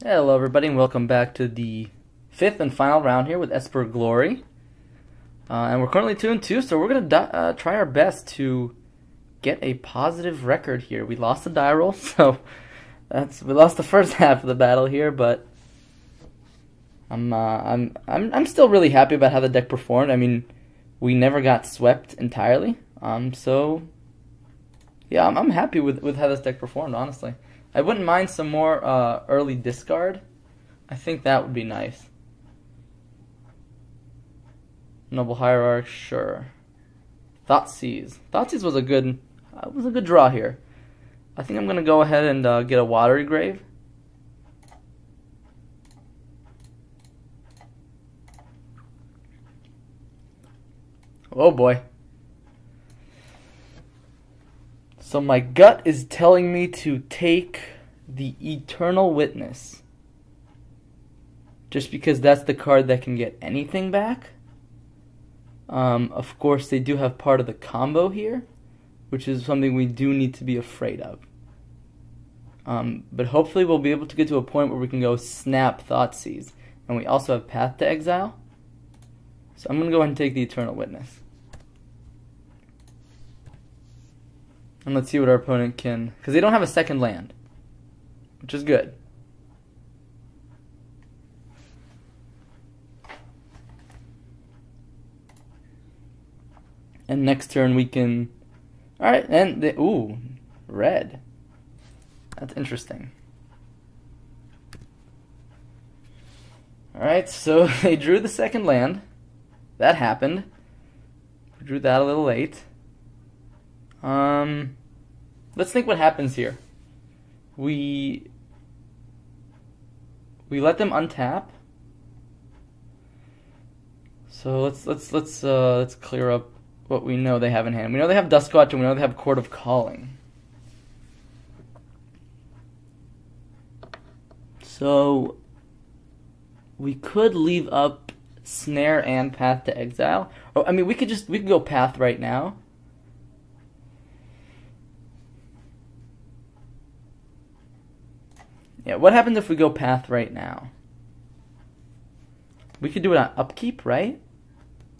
Hello everybody and welcome back to the fifth and final round here with Esper Glory. And we're currently 2-2, so we're going to try our best to get a positive record here. We lost the die roll, so we lost the first half of the battle here, but I'm still really happy about how the deck performed. I mean, we never got swept entirely. So yeah, I'm happy with how this deck performed, honestly. I wouldn't mind some more early discard. I think that would be nice. Noble Hierarch, sure. Thoughtseize. Thoughtseize was a good draw here. I think I'm gonna go ahead and get a Watery Grave. Oh boy. So my gut is telling me to take the Eternal Witness. Just because that's the card that can get anything back. Of course, they do have part of the combo here, which is something we do need to be afraid of. But hopefully we'll be able to get to a point where we can go snap Thoughtseize. And we also have Path to Exile. So I'm going to go ahead and take the Eternal Witness. And let's see what our opponent can... Because they don't have a second land, which is good. And next turn we can... Alright, and... Ooh, red. That's interesting. Alright, so they drew the second land. That happened. We drew that a little late. Let's think what happens here. We let them untap. So let's clear up what we know they have in hand. We know they have Duskwatch and we know they have Court of Calling. So we could leave up Snare and Path to Exile. Or I mean we could go Path right now. Yeah, what happens if we go Path right now? We could do it on upkeep, right?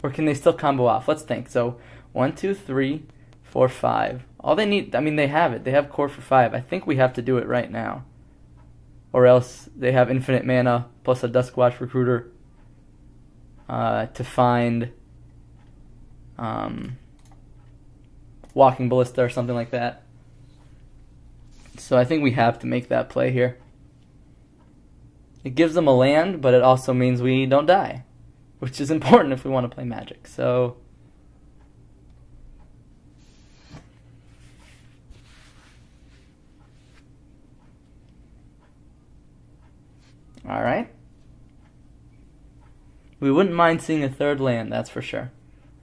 Or can they still combo off? Let's think. So 1, 2, 3, 4, 5. All they need, I mean, they have it. They have core for 5. I think we have to do it right now. Or else they have infinite mana plus a Duskwatch Recruiter to find Walking Ballista or something like that. So I think we have to make that play here. It gives them a land, but it also means we don't die, which is important if we want to play Magic. So all right. We wouldn't mind seeing a third land, that's for sure.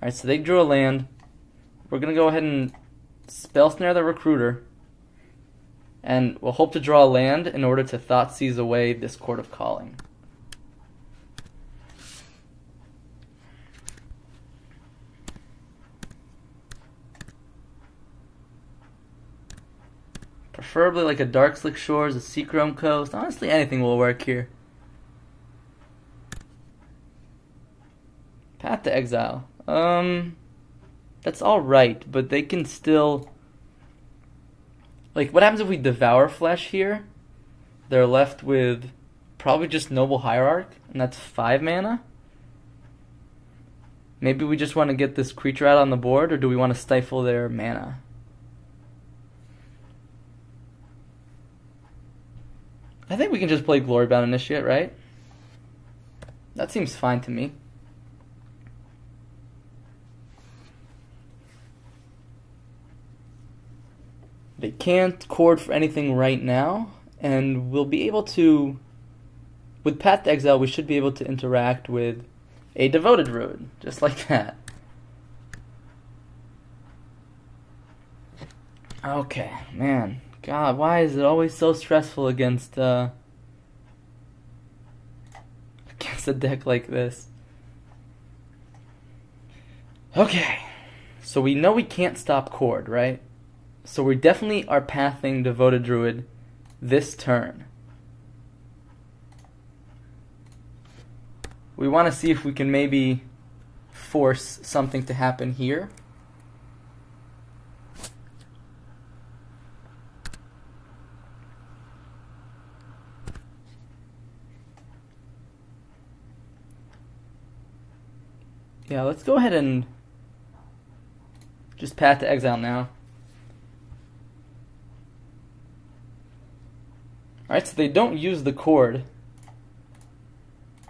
All right, so they drew a land. We're going to go ahead and Spell Snare the Recruiter. And we'll hope to draw a land in order to Thoughtseize away this Court of Calling. Preferably like a Darkslick Shores, a Seachrome Coast. Honestly, anything will work here. Path to Exile. That's alright, but they can still... Like, what happens if we Devour Flesh here? They're left with probably just Noble Hierarch, and that's 5 mana. Maybe we just want to get this creature out on the board, or do we want to stifle their mana? I think we can just play Glorybound Initiate, right? That seems fine to me. They can't chord for anything right now, and we'll be able to, with Path to Exile, we should be able to interact with a Devoted Druid, just like that. Okay, man, God, why is it always so stressful against a deck like this? Okay, so we know we can't stop Chord, right? So we definitely are pathing Devoted Druid this turn. We want to see if we can maybe force something to happen here. Yeah, let's go ahead and just path to exile now. Alright, so they don't use the cord.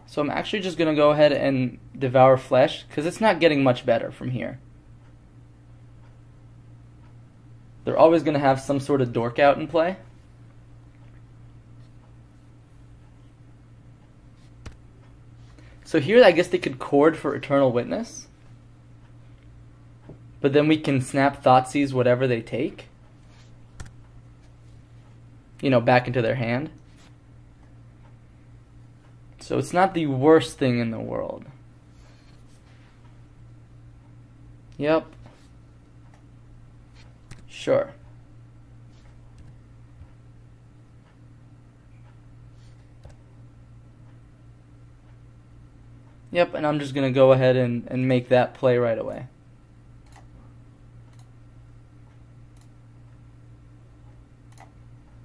So I'm actually just going to go ahead and devour flesh, because it's not getting much better from here. They're always going to have some sort of dork out in play. So here I guess they could cord for Eternal Witness. But then we can snap Thoughtseize whatever they take. You know, back into their hand. So it's not the worst thing in the world. Yep. Sure. Yep, and I'm just going to go ahead and make that play right away.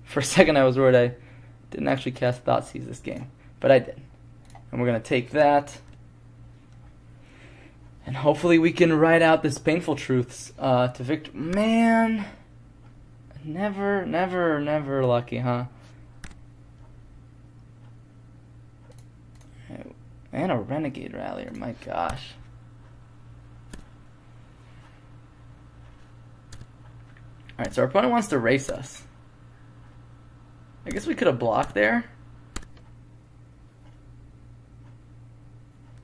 For a second I was worried I didn't actually cast Thoughtseize this game, but I did. And we're going to take that. And hopefully we can ride out this Painful Truths to victory. Man, never lucky, huh? And a Renegade Rallier, my gosh. Alright, so our opponent wants to race us. I guess we could have blocked there.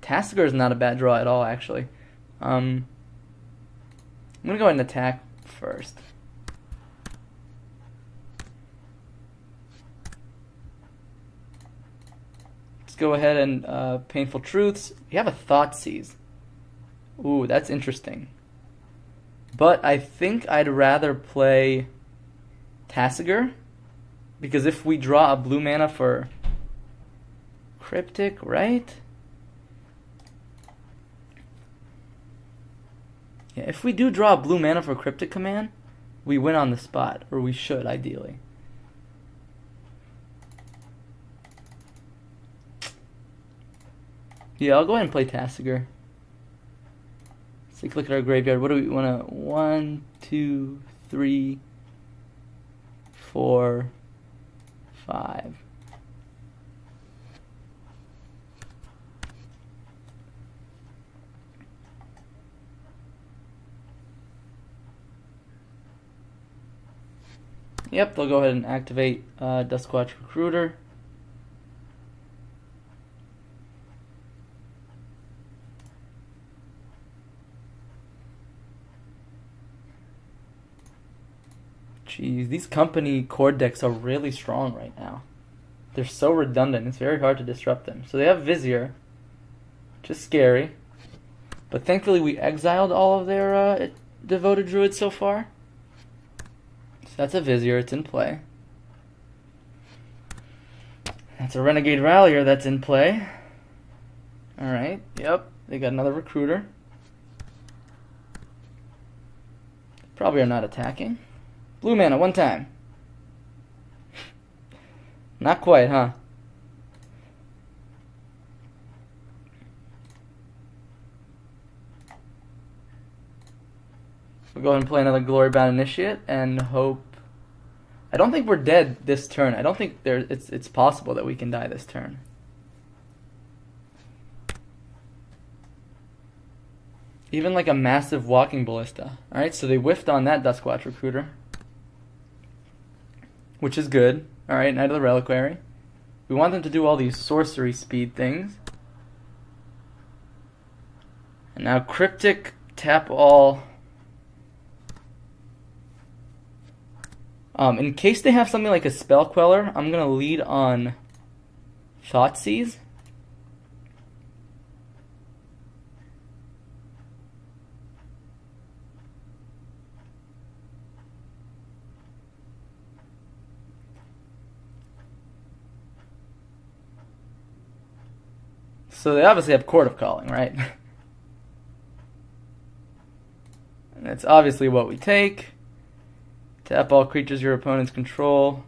Tasigur is not a bad draw at all, actually. I'm going to go ahead and attack first. Let's go ahead and Painful Truths. You have a Thoughtseize. Ooh, that's interesting. But I think I'd rather play Tasigur, because if we draw a blue mana for Cryptic, right? Yeah, if we do draw a blue mana for Cryptic command, we win on the spot, or we should, ideally. Yeah, I'll go ahead and play Tasigur. Let's take a look at our graveyard. What do we want to... 1, 2, 3, 4, 5. Yep, they'll go ahead and activate Duskwatch Recruiter. Jeez, these company cord decks are really strong right now. They're so redundant, it's very hard to disrupt them. So they have Vizier, which is scary. But thankfully we exiled all of their devoted druids so far. So that's a Vizier, it's in play. That's a Renegade Rallier that's in play. Alright, yep, they got another Recruiter. Probably are not attacking. Blue mana, one time. Not quite, huh? We'll go ahead and play another Glorybound Initiate and hope... I don't think we're dead this turn. I don't think it's possible that we can die this turn. Even like a massive Walking Ballista. Alright, so they whiffed on that Duskwatch Recruiter, which is good. Alright, Knight of the Reliquary. We want them to do all these sorcery speed things. And now Cryptic, tap all. In case they have something like a Spell Queller, I'm going to lead on Thoughtseize. So they obviously have Court of Calling, right? And that's obviously what we take. Tap all creatures your opponents control.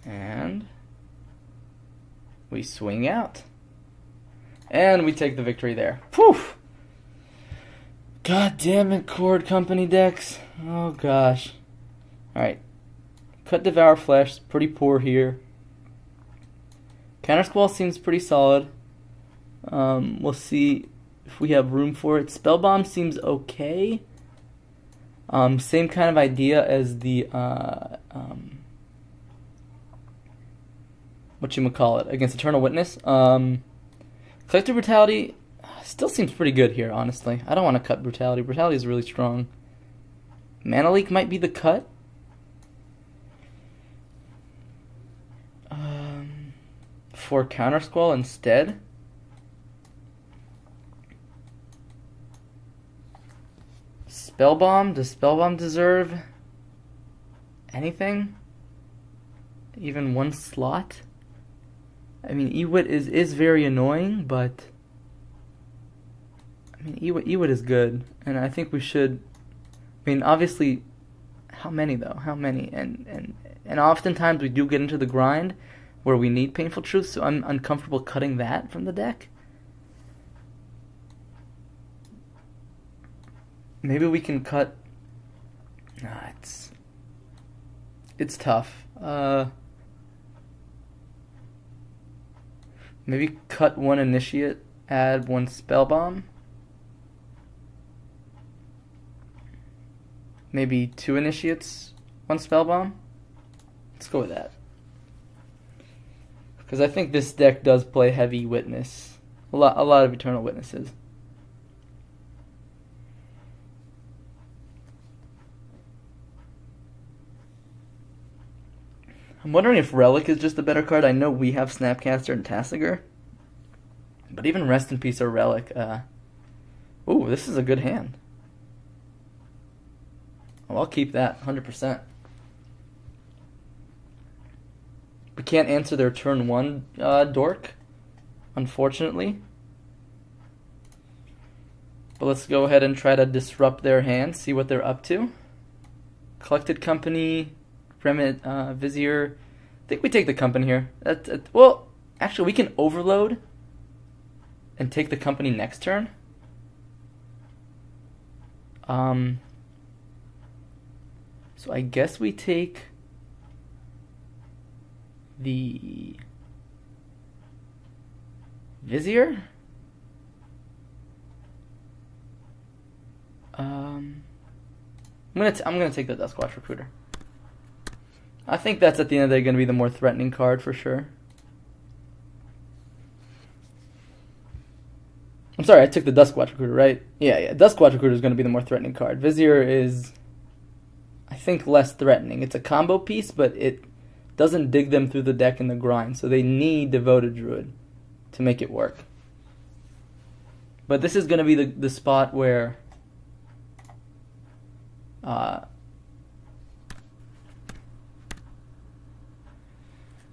And we swing out. And we take the victory there. Poof! God damn it, Cord Company decks. Oh gosh. Alright. Cut Devour Flesh, pretty poor here. Countersquall seems pretty solid. We'll see if we have room for it. Spellbomb seems okay. Same kind of idea as the whatchamacallit, against Eternal Witness. Collective Brutality still seems pretty good here, honestly. I don't want to cut Brutality. Brutality is really strong. Mana Leak might be the cut. For Countersquall instead. Spellbomb? Does Spellbomb deserve anything? Even one slot? I mean, Ewit is very annoying, but I mean, Ewit is good, and I think we should. I mean, obviously, how many though? How many? And oftentimes we do get into the grind where we need Painful Truth, so I'm uncomfortable cutting that from the deck. Maybe we can cut. Nah, it's tough. Maybe cut one Initiate, add one Spellbomb. Maybe two Initiates, one Spellbomb. Let's go with that. Because I think this deck does play heavy Witness. A lot of Eternal Witnesses. I'm wondering if Relic is just a better card. I know we have Snapcaster and Tasigur, but even Rest in Peace or Relic. Ooh, this is a good hand. Oh, I'll keep that 100%. We can't answer their turn 1 dork, unfortunately. But let's go ahead and try to disrupt their hand, see what they're up to. Collected Company, Remit, Vizier. I think we take the Company here. Well, actually, we can overload and take the Company next turn. So I guess we take the Vizier. I'm gonna take the Duskwatch Recruiter. I think that's at the end of the day going to be the more threatening card for sure. I'm sorry, I took the Duskwatch Recruiter, right? Yeah, Duskwatch Recruiter is going to be the more threatening card. Vizier is, I think, less threatening. It's a combo piece, but it doesn't dig them through the deck in the grind, so they need Devoted Druid to make it work. But this is going to be the spot where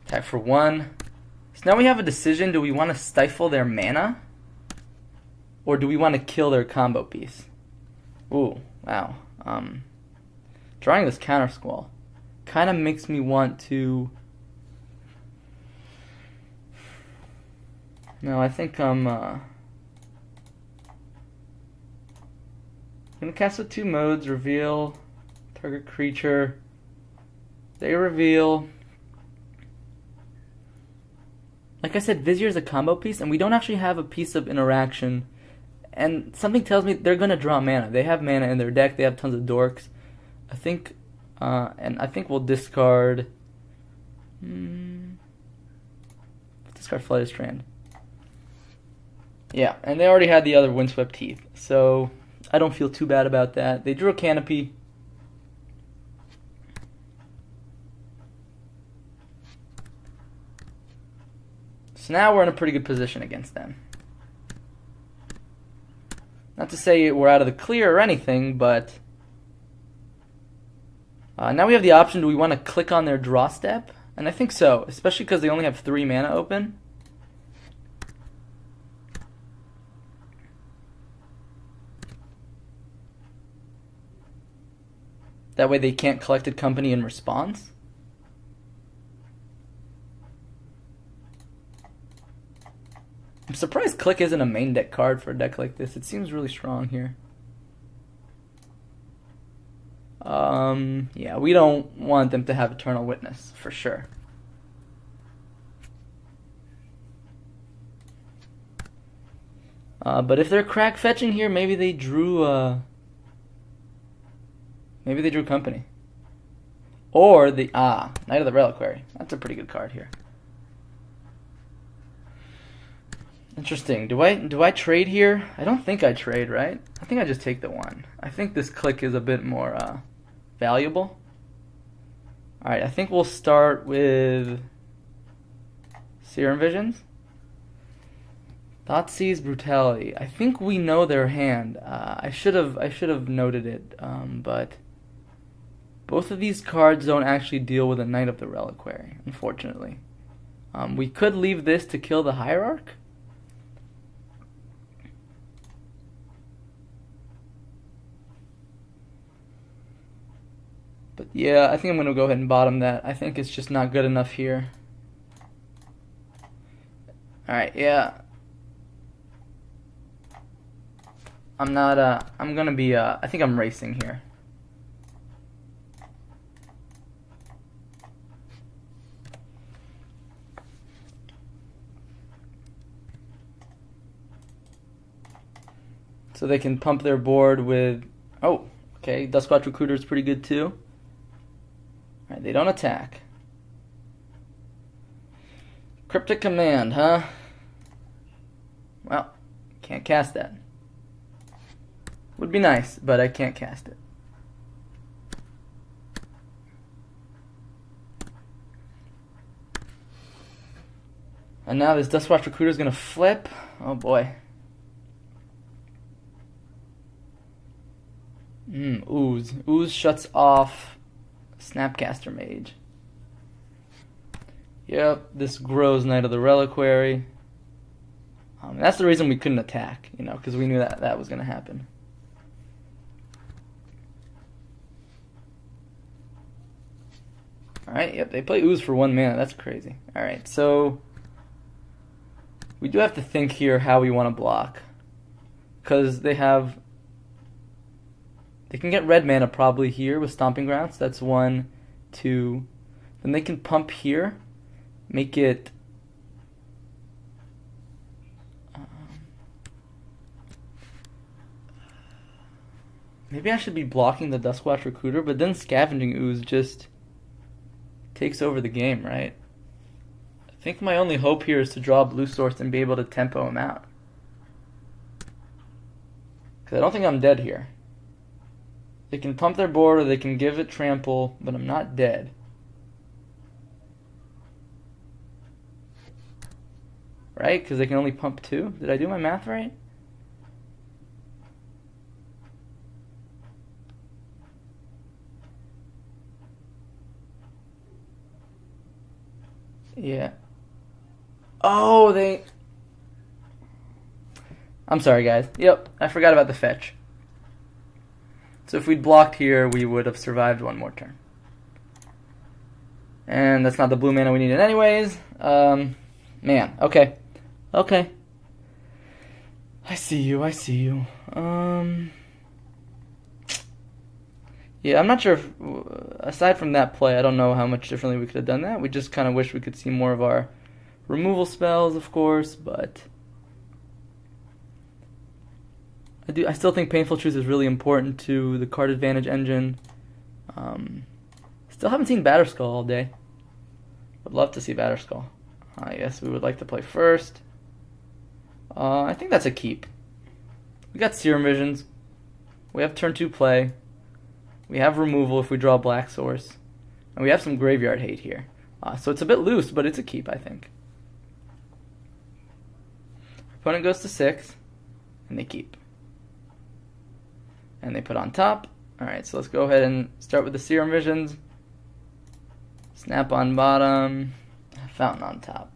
attack for 1. So now we have a decision. Do we want to stifle their mana? Or do we want to kill their combo piece? Ooh, wow. Drawing this Countersquall kind of makes me want to... No, I think I'm going to cast with 2 modes. Reveal, target creature. They reveal. Like I said, Vizier is a combo piece, and we don't actually have a piece of interaction. And something tells me they're going to draw mana. They have mana in their deck. They have tons of dorks. I think, and I think we'll discard... discard Flight of Strand. Yeah, and they already had the other Windswept Heath, so I don't feel too bad about that. They drew a Canopy. So now we're in a pretty good position against them. Not to say we're out of the clear or anything, but Now we have the option, do we want to click on their draw step? And I think so, especially because they only have 3 mana open. That way they can't Collected Company in response. I'm surprised Click isn't a main deck card for a deck like this. It seems really strong here. Yeah, we don't want them to have Eternal Witness, for sure. But if they're crack fetching here, maybe they drew Company. Or the Knight of the Reliquary. That's a pretty good card here. Interesting. Do I trade here? I don't think I trade, right? I think I just take the 1. I think this Click is a bit more valuable. Alright, I think we'll start with Serum Visions. Thoughtseize Brutality. I think we know their hand. I should have noted it, but both of these cards don't actually deal with a Knight of the Reliquary, unfortunately. We could leave this to kill the Hierarch. But yeah, I think I'm going to go ahead and bottom that. I think it's just not good enough here. Alright, yeah. I'm not, I'm going to be, I think I'm racing here. So they can pump their board with, oh, okay, Duskwatch Recruiter is pretty good too. Alright, they don't attack. Cryptic Command, huh? Well, can't cast that. Would be nice, but I can't cast it. And now this Duskwatch Recruiter is going to flip. Oh boy. Ooze. Ooze shuts off Snapcaster Mage. Yep, this grows Knight of the Reliquary. That's the reason we couldn't attack, you know, because we knew that that was going to happen. Alright, yep, they play Ooze for 1 mana. That's crazy. Alright, so we do have to think here how we want to block. Because they have... They can get red mana probably here with Stomping Grounds. That's 1, 2. Then they can pump here. Make it... maybe I should be blocking the Duskwatch Recruiter, but then Scavenging Ooze just takes over the game, right? I think my only hope here is to draw a blue source and be able to tempo him out. Because I don't think I'm dead here. They can pump their board or they can give it trample, but I'm not dead. Right? Because they can only pump 2. Did I do my math right? Yeah. Oh, they... I'm sorry, guys. Yep, I forgot about the fetch. So if we'd blocked here, we would have survived 1 more turn. And that's not the blue mana we needed anyways. Man, okay. Okay. I see you, I see you. Yeah, I'm not sure if, aside from that play, I don't know how much differently we could have done that. We just kind of wish we could see more of our removal spells, of course, but I still think Painful Truth is really important to the card advantage engine. Still haven't seen Batterskull all day. Would love to see Batterskull. I guess we would like to play first. I think that's a keep. We got Serum Visions. We have turn 2 play. We have removal if we draw Black Source. And we have some graveyard hate here. So it's a bit loose, but it's a keep, I think. Opponent goes to 6, and they keep. And they put on top, Alright, so let's go ahead and start with the Serum Visions. Snap on bottom, Fountain on top.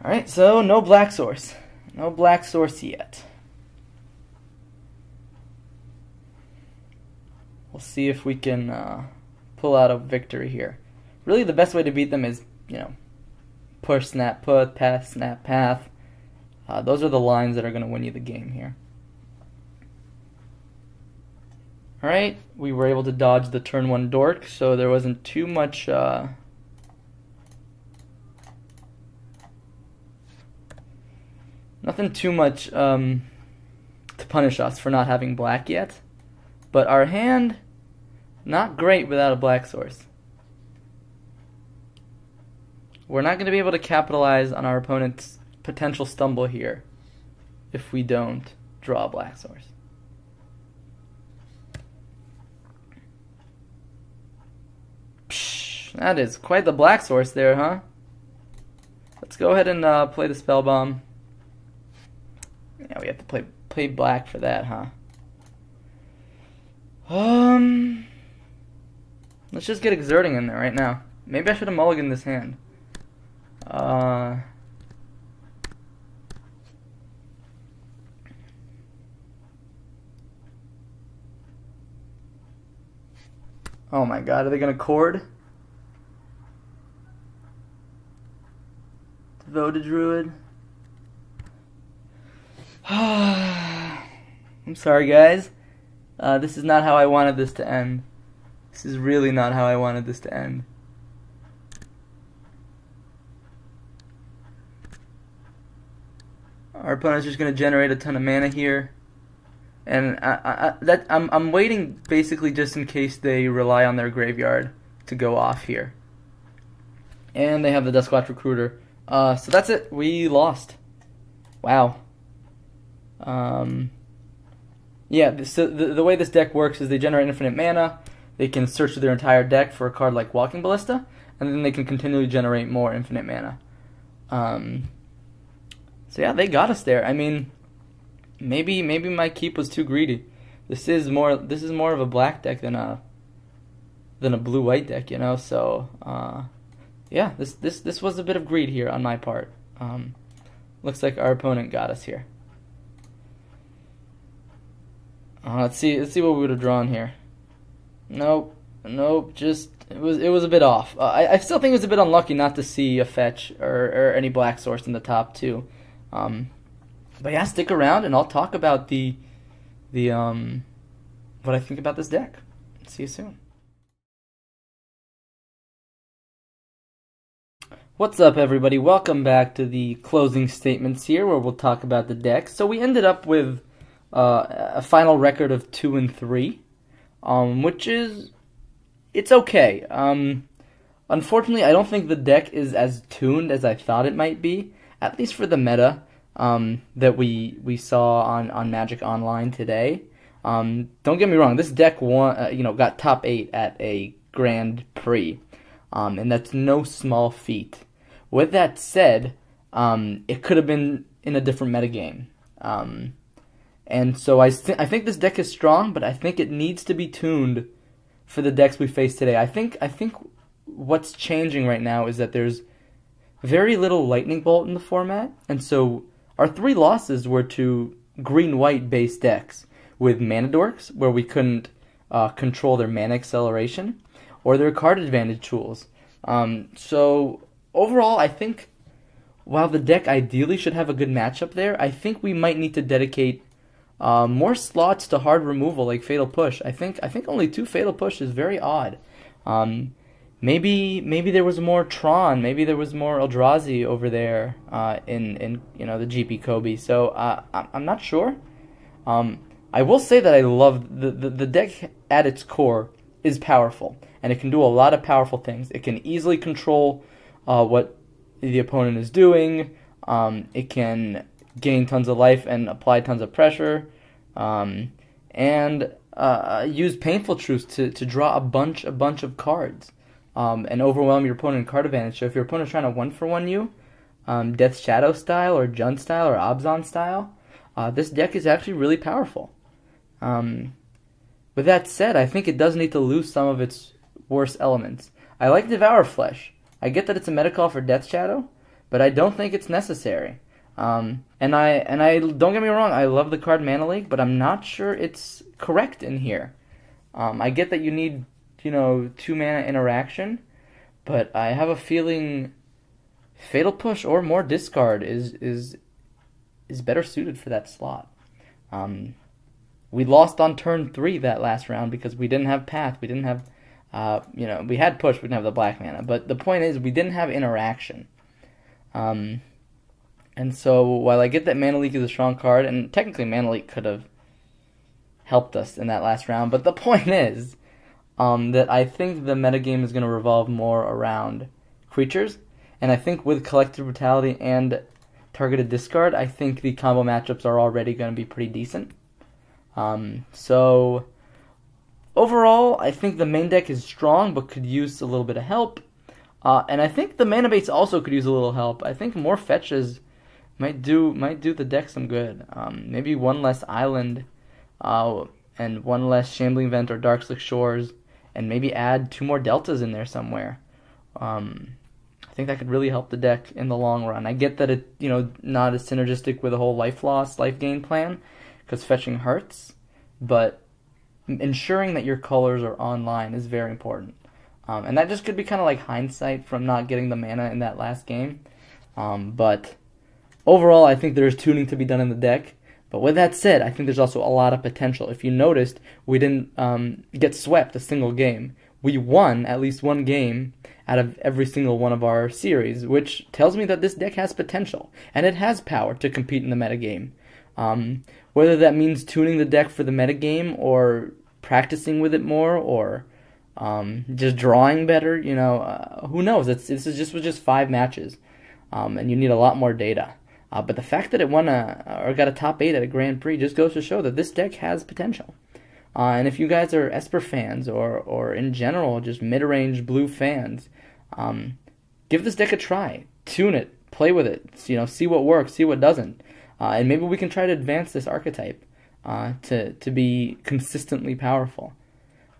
Alright, so no black source. No black source yet. We'll see if we can pull out a victory here. Really, the best way to beat them is, push, snap, put, pass, snap, path. Those are the lines that are going to win you the game here. Alright, we were able to dodge the turn 1 dork, so there wasn't too much nothing too much to punish us for not having black yet. But our hand, not great without a black source. We're not going to be able to capitalize on our opponent's potential stumble here if we don't draw a black source. Psh, that is quite the black source there, huh? Let's go ahead and play the Spell Bomb. Yeah, we have to play black for that, huh? Let's just get Exerting in there right now. Maybe I should have mulliganed this hand. Oh my god, are they gonna chord? Devoted Druid? I'm sorry, guys. This is not how I wanted this to end. This is really not how I wanted this to end. Our opponent's just going to generate a ton of mana here. And I'm waiting basically just in case they rely on their graveyard to go off here. And they have the Duskwatch Recruiter. So that's it. We lost. Wow. Yeah, so the way this deck works is they generate infinite mana, they can search through their entire deck for a card like Walking Ballista, and then they can continually generate more infinite mana. So yeah, they got us there. I mean, maybe my keep was too greedy. This is more of a black deck than a blue-white deck, so yeah, this was a bit of greed here on my part. Looks like our opponent got us here. Let's see what we would have drawn here. Nope, just it was a bit off. I still think it was a bit unlucky not to see a fetch or any black source in the top two. But yeah, stick around and I'll talk about the what I think about this deck. See you soon. What's up, everybody? Welcome back to the closing statements here, where we'll talk about the deck. So we ended up with a final record of 2-3, which is, it's okay. Unfortunately, I don't think the deck is as tuned as I thought it might be, at least for the meta that we saw on Magic Online today. Don't get me wrong, this deck got top 8 at a Grand Prix, and that's no small feat. With that said, it could have been in a different metagame. And so I think this deck is strong, but I think it needs to be tuned for the decks we face today. I think what's changing right now is that there's very little Lightning Bolt in the format, and so our 3 losses were to green-white based decks with Mana Dorks, where we couldn't control their mana acceleration, or their card advantage tools. So overall, I think while the deck ideally should have a good matchup there, I think we might need to dedicate more slots to hard removal like Fatal Push. I think only 2 Fatal Push is very odd. Maybe there was more Tron, maybe there was more Eldrazi over there in the GP Kobe. So I'm not sure. I will say that I love the deck at its core is powerful, and it can do a lot of powerful things. It can easily control what the opponent is doing. It can gain tons of life and apply tons of pressure, and use Painful Truths to draw a bunch of cards, and overwhelm your opponent in card advantage. So if your opponent's trying to 1-for-1 you, Death Shadow style or Jund style or Abzan style, this deck is actually really powerful. With that said, I think it does need to lose some of its worst elements. I like Devour Flesh. I get that it's a meta call for Death Shadow, but I don't think it's necessary. And I don't get me wrong, I love the card Mana Leak, but I'm not sure it's correct in here. I get that you need, 2 mana interaction, but I have a feeling Fatal Push or more discard is better suited for that slot. We lost on turn 3 that last round because we didn't have Path, we didn't have, we had Push, we didn't have the black mana, but the point is we didn't have interaction. And so while I get that Mana Leak is a strong card, and technically Mana Leak could have helped us in that last round, but the point is that I think the metagame is going to revolve more around creatures, and I think with Collective Brutality and Targeted Discard, I think the combo matchups are already going to be pretty decent. So overall, I think the main deck is strong, but could use a little bit of help. And I think the mana base also could use a little help. I think more fetches might do the deck some good. Maybe one less island, and one less Shambling Vent or Darkslick Shores, and maybe add 2 more deltas in there somewhere. I think that could really help the deck in the long run. I get that it not as synergistic with the whole life loss, life gain plan, because fetching hurts, but ensuring that your colors are online is very important. And that just could be kind of like hindsight from not getting the mana in that last game. But overall, I think there's tuning to be done in the deck. But with that said, I think there's also a lot of potential. If you noticed, we didn't get swept a single game. We won at least one game out of every single one of our series, which tells me that this deck has potential, and it has power to compete in the metagame. Whether that means tuning the deck for the metagame, or practicing with it more, or just drawing better, who knows? This was just 5 matches, and you need a lot more data. But the fact that it won or got a top 8 at a Grand Prix just goes to show that this deck has potential. And if you guys are Esper fans, or in general just mid-range blue fans, give this deck a try. Tune it, play with it, see what works, see what doesn't, and maybe we can try to advance this archetype to be consistently powerful.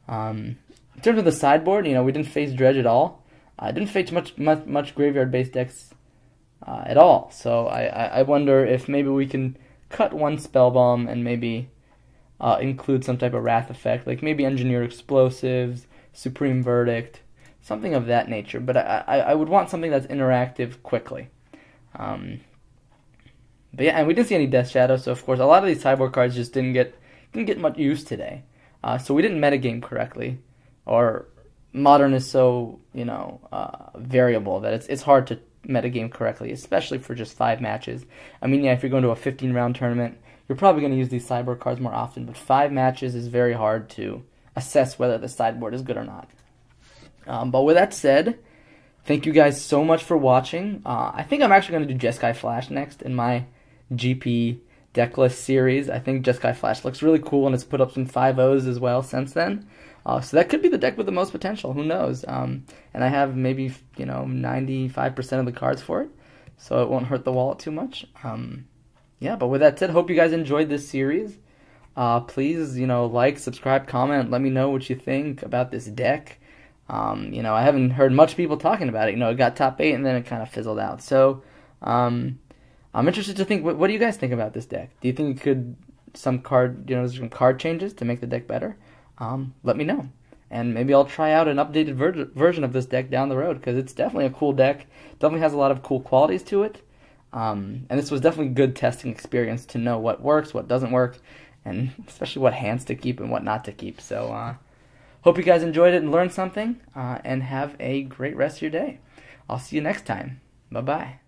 In terms of the sideboard, we didn't face Dredge at all. I didn't face much graveyard-based decks at all. So I wonder if maybe we can cut one Spellbomb and maybe include some type of Wrath effect, like maybe Engineered Explosives, Supreme Verdict, something of that nature. But I would want something that's interactive quickly. But yeah, and we didn't see any Death Shadow, so of course a lot of these sideboard cards just didn't get much use today. So we didn't metagame correctly, or Modern is so variable that it's hard to metagame correctly, especially for just 5 matches. I mean, yeah, if you're going to a 15-round tournament, you're probably going to use these sideboard cards more often, but 5 matches is very hard to assess whether the sideboard is good or not. But with that said, thank you guys so much for watching. I think I'm actually going to do Jeskai Flash next in my GP decklist series. I think Jeskai Flash looks really cool, and it's put up some 5-0s as well since then. So that could be the deck with the most potential. Who knows? And I have maybe 95% of the cards for it, so it won't hurt the wallet too much. Yeah, but with that said, hope you guys enjoyed this series. Please, like, subscribe, comment, let me know what you think about this deck. I haven't heard much people talking about it. It got top 8 and then it kind of fizzled out. So, I'm interested to think. What do you guys think about this deck? Do you think it could some card changes to make the deck better? Let me know, and maybe I'll try out an updated version of this deck down the road, because it's definitely a cool deck. Definitely has a lot of cool qualities to it. And this was definitely a good testing experience to know what works, what doesn't work, and especially what hands to keep and what not to keep. So, hope you guys enjoyed it and learned something, and have a great rest of your day. I'll see you next time. Bye-bye.